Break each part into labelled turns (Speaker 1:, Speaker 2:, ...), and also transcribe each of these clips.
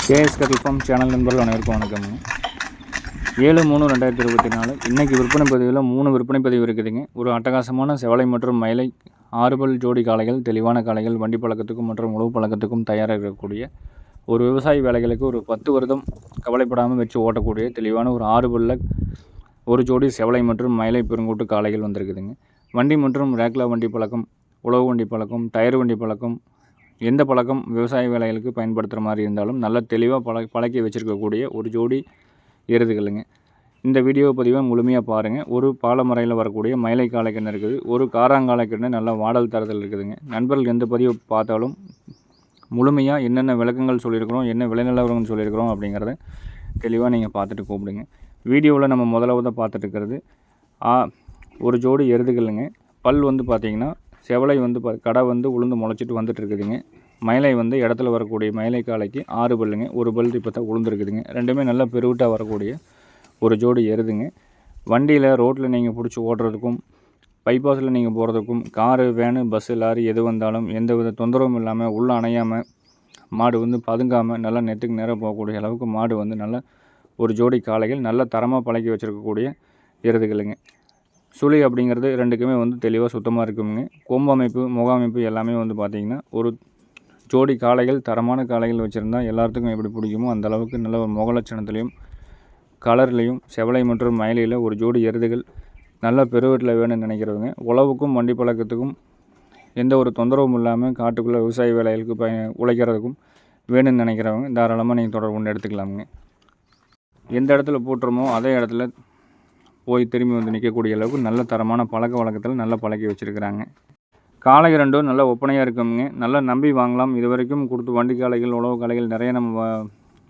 Speaker 1: KS கட்டில் form channel நண்பர்கள் அனைவருக்கும் வணக்கம். 7/3/2024 இன்றைக்கி விற்பனை பதிவில் 3 விற்பனை பதிவு இருக்குதுங்க. ஒரு அட்டகாசமான செவலை மற்றும் மயிலை 6 பல் ஜோடி காளைகள், தெளிவான காளைகள், வண்டி பழக்கத்துக்கும் மற்றும் உழவு பழக்கத்துக்கும் தயாராக இருக்கக்கூடிய ஒரு விவசாய வேலைகளுக்கு ஒரு 10 வருடம் கவலைப்படாமல் வச்சு ஓட்டக்கூடிய தெளிவான ஒரு 6 பல்ல ஒரு ஜோடி செவலை மற்றும் மயிலை பெருங்கூட்டு காளைகள் வந்திருக்குதுங்க. வண்டி மற்றும் ரேக்லா வண்டி பழக்கம், உழவு வண்டி பழக்கம், டயர் வண்டி பழக்கம், எந்த பழக்கம் விவசாய வேலைகளுக்கு பயன்படுத்துகிற மாதிரி இருந்தாலும் நல்ல தெளிவாக பழக்கி வச்சுருக்கக்கூடிய ஒரு ஜோடி எருதுகளுங்க. இந்த வீடியோ பதிவை முழுமையாக பாருங்கள். ஒரு பாலமறையில் வரக்கூடிய மயிலை காளைக்கன்று இருக்குது, ஒரு காராங்காளைக்கன்று நல்ல வாடல் தரத்தில் இருக்குதுங்க. நண்பர்கள் எந்த பதிவை பார்த்தாலும் முழுமையாக என்னென்ன விளக்கங்கள் சொல்லியிருக்கிறோம், என்ன விளைநிலவரங்கள் சொல்லியிருக்கிறோம் அப்படிங்கிறத தெளிவாக நீங்கள் பார்த்துட்டு கூப்பிடுங்க. வீடியோவில் நம்ம முதலாவதாக பார்த்துட்டு இருக்கிறது ஒரு ஜோடி எருதுகளுங்க. பல் வந்து பார்த்திங்கன்னா செவலை வந்து கடை வந்து உளுந்து முளைச்சிட்டு வந்துட்டு இருக்குதுங்க. மயிலை வந்து இடத்துல வரக்கூடிய மயிலை காளைக்கு 6 பல்லுங்க. ஒரு பல் இப்போ தான் உளுந்துருக்குதுங்க. ரெண்டுமே நல்லா பெருவிட்டாக வரக்கூடிய ஒரு ஜோடி எருதுங்க. வண்டியில் ரோட்டில் நீங்கள் பிடிச்சி ஓட்டுறதுக்கும், பைபாஸில் நீங்கள் போகிறதுக்கும், காரு, வேனு, பஸ்ஸு, லாரி எது வந்தாலும் எந்த வித தொந்தரவும் இல்லாமல் உள்ளே அணையாமல் மாடு வந்து பதுங்காமல் நல்லா நெத்துக்கு நேராக போகக்கூடிய அளவுக்கு மாடு வந்து நல்ல ஒரு ஜோடி காளைகள் நல்ல தரமாக பழக்கி வச்சுருக்கக்கூடிய எருதுகளுங்க. சுழி அப்படிங்கிறது ரெண்டுக்குமே வந்து தெளிவாக சுத்தமாக இருக்குங்க. கொம்பு அமைப்பு, முக அமைப்பு எல்லாமே வந்து பார்த்திங்கன்னா ஒரு ஜோடி காளைகள், தரமான காளைகள் வச்சுருந்தா எல்லாத்துக்கும் எப்படி பிடிக்குமோ அந்த அளவுக்கு நல்ல ஒரு முக லட்சணத்துலேயும் கலர்லேயும் செவலை மற்றும் மயிலையில் ஒரு ஜோடி எருதுகள் நல்ல பெருவீட்டில் வேணும்னு நினைக்கிறவங்க, உழவுக்கும் வண்டி பழக்கத்துக்கும் எந்த ஒரு தொந்தரவும் இல்லாமல் காட்டுக்குள்ளே விவசாய வேலைகளுக்கு உழைக்கிறதுக்கும் வேணும்னு நினைக்கிறவங்க தாராளமாக நீங்கள் தொடர்பு கொண்டு எடுத்துக்கலாமுங்க. எந்த இடத்துல போட்டுறோமோ அதே இடத்துல போய் திரும்பி வந்து நிற்கக்கூடிய அளவுக்கு நல்ல தரமான பழக்க வழக்கத்தில் நல்லா பழக்கி வச்சுருக்கிறாங்க. காளை ரெண்டும் நல்ல ஒப்பனையாக இருக்குங்க. நல்லா நம்பி வாங்கலாம். இது வரைக்கும் கொடுத்து வண்டி காளைகள், உழவு காளைகள் நிறைய நம்ம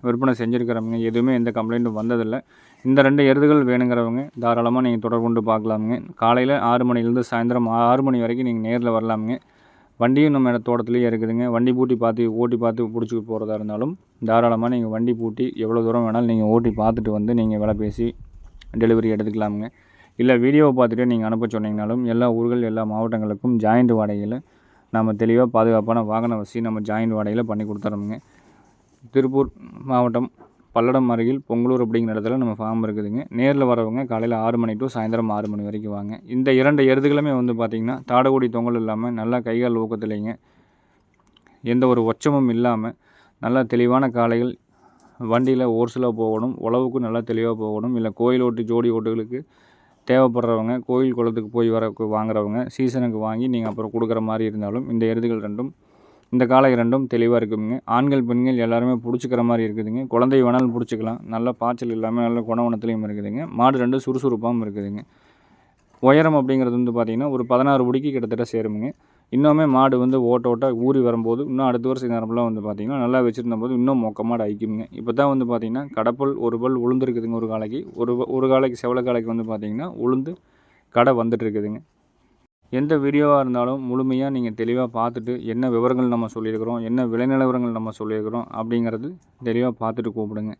Speaker 1: விற்பனை செஞ்சுருக்கிறோமுங்க. எதுவுமே எந்த கம்ப்ளைண்ட்டும் வந்ததில்லை. இந்த 2 எருதுகள் வேணுங்கிறவங்க தாராளமாக நீங்கள் தொடர்பு கொண்டு பார்க்கலாமுங்க. காலையில் 6 மணிலேருந்து சாயந்தரம் 6 மணி வரைக்கும் நீங்கள் நேரில் வரலாமுங்க. வண்டியும் நம்ம தோட்டத்துலேயே இருக்குதுங்க. வண்டி ஓட்டி பார்த்து பிடிச்சி போகிறதா இருந்தாலும் தாராளமாக நீங்கள் வண்டி பூட்டி எவ்வளோ தூரம் வேணாலும் நீங்கள் ஓட்டி பார்த்துட்டு வந்து நீங்கள் விலை பேசி டெலிவரி எடுத்துக்கலாமுங்க. இல்லை வீடியோவை பார்த்துட்டு நீங்கள் அனுப்ப சொன்னீங்கனாலும் எல்லா ஊர்கள், எல்லா மாவட்டங்களுக்கும் ஜாயிண்ட் வாடகையில் நம்ம தெளிவாக பாதுகாப்பான வாகன வசதி நம்ம ஜாயிண்ட் வாடகையில் பண்ணி கொடுத்துறோமுங்க. திருப்பூர் மாவட்டம் பல்லடம் அருகில் பொங்கலூர் அப்படிங்கிற இடத்துல நம்ம ஃபார்ம் இருக்குதுங்க. நேரில் வரவங்க காலையில் 6 மணி டு சாயந்தரம் 6 மணி வரைக்கும் வாங்க. இந்த 2 எருதுகளுமே வந்து பார்த்திங்கன்னா தாடகூடி தொங்கல் இல்லாமல் நல்லா கைகால் ஊக்கத்துலேங்க, எந்த ஒரு ஒச்சமும் இல்லாமல் நல்லா தெளிவான காளைகள். வண்டியில் ஓர்ஸில் போகணும், உழவுக்கு நல்லா தெளிவாக போகணும், இல்லை கோயில் ஓட்டு ஜோடி ஓட்டுகளுக்கு தேவைப்படுறவங்க, கோயில் குளத்துக்கு போய் வாங்குறவங்க சீசனுக்கு வாங்கி நீங்கள் அப்புறம் கொடுக்குற மாதிரி இருந்தாலும் இந்த எருதுகள் ரெண்டும், இந்த காளை ரெண்டும் தெளிவாக இருக்குதுங்க. ஆண்கள் பெண்கள் எல்லாருமே பிடிச்சிக்கிற மாதிரி இருக்குதுங்க. குழந்தை வேணாலும் பிடிச்சிக்கலாம். நல்ல பாய்ச்சல் இல்லாமல் நல்ல குணவனத்துலேயும் இருக்குதுங்க. மாடு ரெண்டும் சுறுசுறுப்பாகவும் இருக்குதுங்க. உயரம் அப்படிங்கிறது வந்து பார்த்திங்கன்னா ஒரு 16 முடிக்கு கிட்டத்தட்ட சேருமுங்க. இன்னுமே மாடு வந்து ஓட்ட ஊறி வரும்போது இன்னும் அடுத்த வருஷம் நேரம்லாம் வந்து பார்த்திங்கன்னா நல்லா வச்சுருந்த போது இன்னும் மொக்க மாடு ஐக்குங்க. இப்போ தான் வந்து பார்த்திங்கன்னா கடப்பல் ஒரு பல் உளுந்துருக்குதுங்க. ஒரு காளைக்கு ஒரு காளைக்கு செவலை காளைக்கு வந்து பார்த்திங்கன்னா உளுந்து கடை வந்துட்டு இருக்குதுங்க. எந்த வீடியோவாக இருந்தாலும் முழுமையாக நீங்கள் தெளிவாக பார்த்துட்டு என்ன விவரங்கள் நம்ம சொல்லியிருக்கிறோம், என்ன விளைநிலவரங்கள் நம்ம சொல்லியிருக்கிறோம் அப்படிங்கிறது தெளிவாக பார்த்துட்டு கூப்பிடுங்க.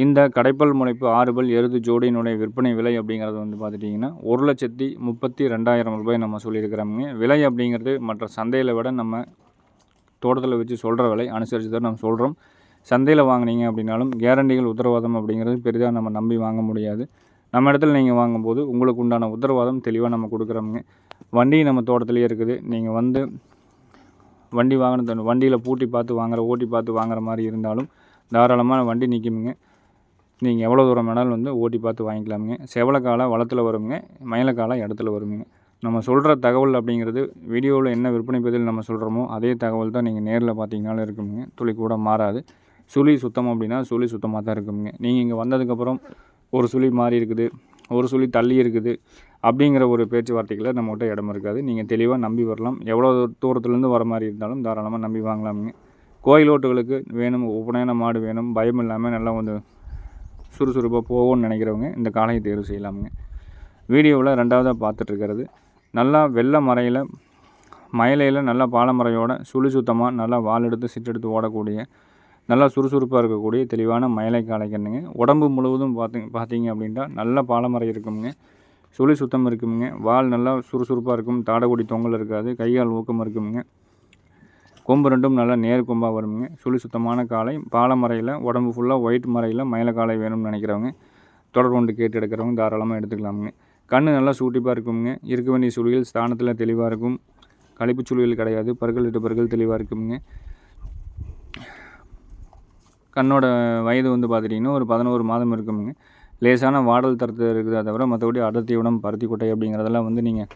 Speaker 1: இந்த கடைப்பல் முளைப்பு 6 பல் எருது ஜோடியினுடைய விற்பனை விலை அப்படிங்கிறது வந்து பார்த்துட்டிங்கன்னா 1,32,000 ரூபாய் நம்ம சொல்லியிருக்கிறோமுங்க. விலை அப்படிங்கிறது மற்ற சந்தையில் விட நம்ம தோட்டத்தில் வச்சு சொல்கிற விலை அனுசரித்து தான் நம்ம சொல்கிறோம். சந்தையில் வாங்கினீங்க அப்படின்னாலும் கேரண்டிகள், உத்தரவாதம் அப்படிங்கிறது பெரிதாக நம்ம நம்பி வாங்க முடியாது. நம்ம இடத்துல நீங்கள் வாங்கும்போது உங்களுக்கு உண்டான உத்தரவாதம் தெளிவாக நம்ம கொடுக்குறோமுங்க. வண்டி நம்ம தோட்டத்துலேயே இருக்குது. நீங்கள் வந்து வண்டி வாங்கின வண்டியில் ஓட்டி பார்த்து வாங்குற மாதிரி இருந்தாலும் தாராளமாக வண்டி நிற்குமுங்க. நீங்கள் எவ்வளோ தூரம் வேணாலும் வந்து ஓட்டி பார்த்து வாங்கிக்கலாமுங்க. செவலைக்காலை வளத்தில் வருங்க, மயிலக்காலை இடத்துல வருங்க. நம்ம சொல்கிற தகவல் அப்படிங்கிறது வீடியோவில் என்ன விற்பனை பதில் நம்ம சொல்கிறோமோ அதே தகவல் தான் நீங்கள் நேரில் பார்த்தீங்கனாலும் இருக்குங்க. துளி கூட மாறாது. சுழி சுத்தம் அப்படின்னா சுழி சுத்தமாக தான் இருக்குங்க. நீங்கள் இங்கே வந்ததுக்கப்புறம் ஒரு சுழி மாறி இருக்குது, ஒரு சுழி தள்ளி இருக்குது அப்படிங்கிற ஒரு பேச்சுவார்த்தைகளை நம்மகிட்ட இடம் இருக்காது. நீங்கள் தெளிவாக நம்பி வரலாம். எவ்வளோ தூரத்துலேருந்து வர மாதிரி இருந்தாலும் தாராளமாக நம்பி வாங்கலாமுங்க. கோயில் ஓட்டுகளுக்கு வேணும், ஒப்பனையான மாடு வேணும், பயம் இல்லாமல் நல்லா வந்து சுறுசுறுப்பாக போகும்னு நினைக்கிறவங்க இந்த காளையை தேர்வு செய்யலாமுங்க. வீடியோவில் 2வதாக பார்த்துட்ருக்கிறது நல்லா வெள்ளை மறையில் மயிலையில் நல்லா பாலமறையோட சுழி சுத்தமாக நல்லா வால் எடுத்து சிட்டெடுத்து ஓடக்கூடிய நல்லா சுறுசுறுப்பாக இருக்கக்கூடிய தெளிவான மயிலை காளைக்கன்னுங்க. உடம்பு முழுவதும் பார்த்தீங்க அப்படின்ட்டா நல்ல பாலமறை இருக்குங்க, சுழி சுத்தம் இருக்குங்க, வால் நல்லா சுறுசுறுப்பாக இருக்கும், தாடகுடி தொங்கல் இருக்காது, கைகால் ஊக்கம் இருக்குங்க. கொம்பு ரெண்டும் நல்லா நேர் கொம்பாக வருங்க. சுழி சுத்தமான காளை, பாலை மறையில், உடம்பு ஃபுல்லாக ஒயிட் மறையில் மயில காளை வேணும்னு நினைக்கிறவங்க தொடர்பு கொண்டு கேட்டு எடுக்கிறவங்க தாராளமாக எடுத்துக்கலாமுங்க. கண் நல்லா சூட்டிப்பாக இருக்குங்க. இருக்க வேண்டிய சுழிகள் ஸ்தானத்தில் தெளிவாக இருக்கும். கழிப்பு சுழிகள் கிடையாது. பற்கள் இட்டு பற்கள் தெளிவாக இருக்குங்க. கண்ணோட வயது வந்து பார்த்துட்டிங்கன்னா ஒரு 11 மாதம் இருக்குங்க. லேசான வாடல் தரத்து இருக்குதா தவிர மற்றபடி அடர்த்தியுடன் பருத்தி கொட்டை அப்படிங்கிறதெல்லாம் வந்து நீங்கள்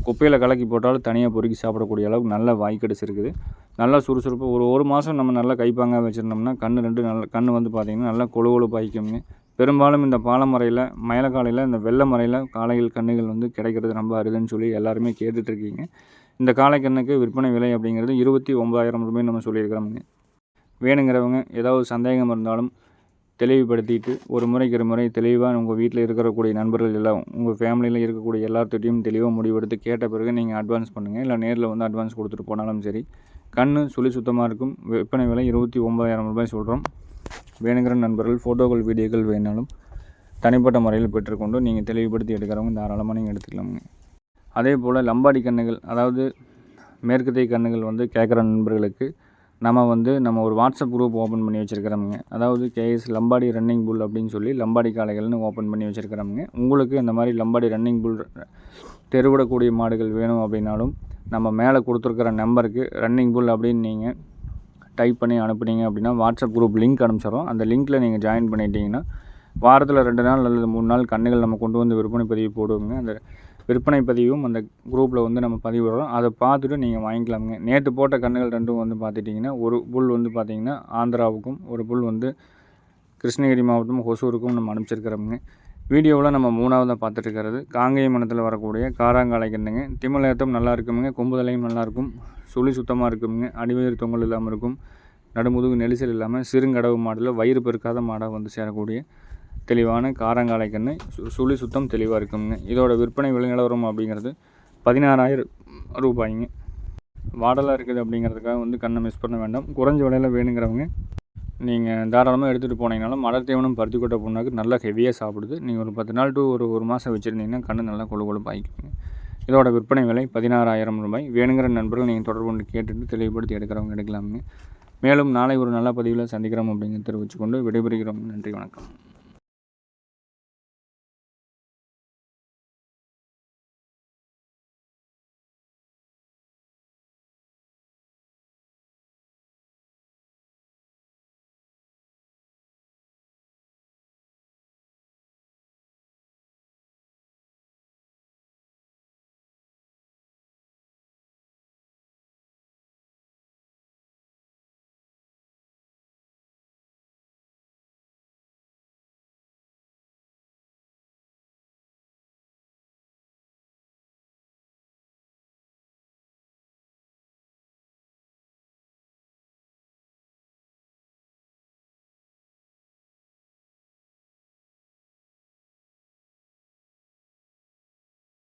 Speaker 1: குப்பையில் கலக்கி போட்டாலும் தனியாக பொறுக்கி சாப்பிடக்கூடிய அளவுக்கு நல்ல வாய்க்கடிச்சு இருக்குது. நல்லா சுறுசுறுப்பு ஒரு மாதம் நம்ம நல்லா கைப்பாங்க வச்சுருந்தோம்னா கண் வந்து பார்த்திங்கன்னா நல்லா கொழுப்பாய்க்குங்க. பெரும்பாலும் இந்த பாலமறையில் மயிலக்காலையில் இந்த வெள்ளை மறையில் காளைகள் கண்ணுகள் வந்து கிடைக்கிறது ரொம்ப அரிதுன்னு சொல்லி எல்லாருமே கேட்டுட்ருக்கீங்க. இந்த காளை கண்ணுக்கு விற்பனை விலை அப்படிங்கிறது 29,000 ரூபாய் நம்ம சொல்லியிருக்கிறோமுங்க. வேணுங்கிறவங்க ஏதாவது சந்தேகம் இருந்தாலும் தெளிவுபடுத்திட்டு ஒரு முறைக்கு 2 முறை தெளிவாக உங்கள் வீட்டில் இருக்கக்கூடிய நண்பர்கள் எல்லாம் உங்கள் ஃபேமிலியில் இருக்கக்கூடிய எல்லாத்துட்டையும் தெளிவாக முடிவெடுத்து கேட்ட பிறகு நீங்கள் அட்வான்ஸ் பண்ணுங்கள். இல்லை நேரில் வந்து அட்வான்ஸ் கொடுத்துட்டு போனாலும் சரி. கண் சுழி சுத்தமாக இருக்கும். விற்பனை விலை 29,000 ரூபாய் சொல்கிறோம். வேணுங்கிற நண்பர்கள் ஃபோட்டோக்கள் வீடியோக்கள் வேணாலும் தனிப்பட்ட முறையில் பெற்றுக்கொண்டு நீங்கள் தெளிவுபடுத்தி எடுக்கிறவங்க தாராளமாக நீங்கள் எடுத்துக்கலாமுங்க. அதே போல் லம்பாடி கண்ணுகள், அதாவது மேற்கத்திய கண்ணுகள் வந்து கேட்குற நண்பர்களுக்கு நம்ம ஒரு வாட்ஸ்அப் குரூப் ஓப்பன் பண்ணி வச்சுருக்கிறோமுங்க. அதாவது கேஎஸ் லம்பாடி ரன்னிங் புல் அப்படின்னு சொல்லி லம்பாடி காளைகள்னு ஓப்பன் பண்ணி வச்சுருக்கிறோமுங்க. உங்களுக்கு இந்த மாதிரி லம்பாடி ரன்னிங் புல் தெருவிடக்கூடிய மாடுகள் வேணும் அப்படின்னாலும் நம்ம மேலே கொடுத்துருக்கிற நம்பருக்கு ரன்னிங் புல் அப்படின்னு நீங்கள் டைப் பண்ணி அனுப்புனீங்க அப்படின்னா வாட்ஸ்அப் குரூப் லிங்க் அனுப்பிச்சிடுறோம். அந்த லிங்க்கில் நீங்கள் ஜாயின் பண்ணிட்டீங்கன்னா வாரத்தில் 2 நாள் அல்லது 3 நாள் கண்ணுகள் நம்ம கொண்டு வந்து விற்பனை பதிவு போடுவோங்க. அந்த விற்பனை பதிவும் அந்த குரூப்பில் வந்து நம்ம பதிவிடுறோம். அதை பார்த்துட்டு நீங்கள் வாங்கிக்கலாமுங்க. நேற்று போட்ட கண்ணுகள் ரெண்டும் வந்து பார்த்துட்டிங்கன்னா ஒரு புல் வந்து பார்த்திங்கன்னா ஆந்திராவுக்கும் ஒரு புல் வந்து கிருஷ்ணகிரி மாவட்டம் ஹொசூருக்கும் நம்ம அனுப்பிச்சிருக்கிறோமுங்க. வீடியோவில் நம்ம 3ஆவதாக பார்த்துட்டுருக்கிறது காங்கேயம் மனத்தில் வரக்கூடிய காராங்காலை கண்ணுங்க. திமிலேத்தம் நல்லா இருக்குமுங்க. கொம்புதலையும் நல்லாயிருக்கும். சுழி சுத்தமாக இருக்குமுங்க. அடிவயிறு தொங்கல் இல்லாமல் இருக்கும். நடுமுதுகு நெரிசல் இல்லாமல் சிறுங்கடவு மாடில் வயிறு பெருக்காத மாடாக வந்து சேரக்கூடிய தெளிவான காராங்காலை கன்று. சுழி சுத்தம் தெளிவாக இருக்குங்க. இதோட விற்பனை விலை நிலவரம் அப்படிங்கிறது 16,000 ரூபாய்ங்க. வாடலாக இருக்குது அப்படிங்கிறதுக்காக வந்து கண்ணை மிஸ் பண்ண வேண்டாம். குறைஞ்ச விலையில் வேணுங்கிறவங்க நீங்கள் தாராளமாக எடுத்துகிட்டு போனீங்கனாலும் மலர் தீவனம் பருத்தி கொட்டை புண்ணாக்கு நல்லா ஹெவியாக சாப்பிடுது. நீங்கள் ஒரு 10 நாள் டு ஒரு மாதம் வச்சுருந்தீங்கன்னா கண்ணு நல்லா கொழுப்பாய்க்குங்க. இதோட விற்பனை விலை 16,000 ரூபாய். வேணுங்கிற நண்பர்கள் நீங்கள் தொடர்பு கொண்டு கேட்டுட்டு தெளிவுபடுத்தி எடுக்கிறவங்க எடுக்கலாமுங்க. மேலும் நாளை ஒரு நல்ல பதிவில் சந்திக்கிறோம் அப்படிங்கிறத தெரிவித்துக்கொண்டு விடைபெறுகிறோம். நன்றி, வணக்கம்.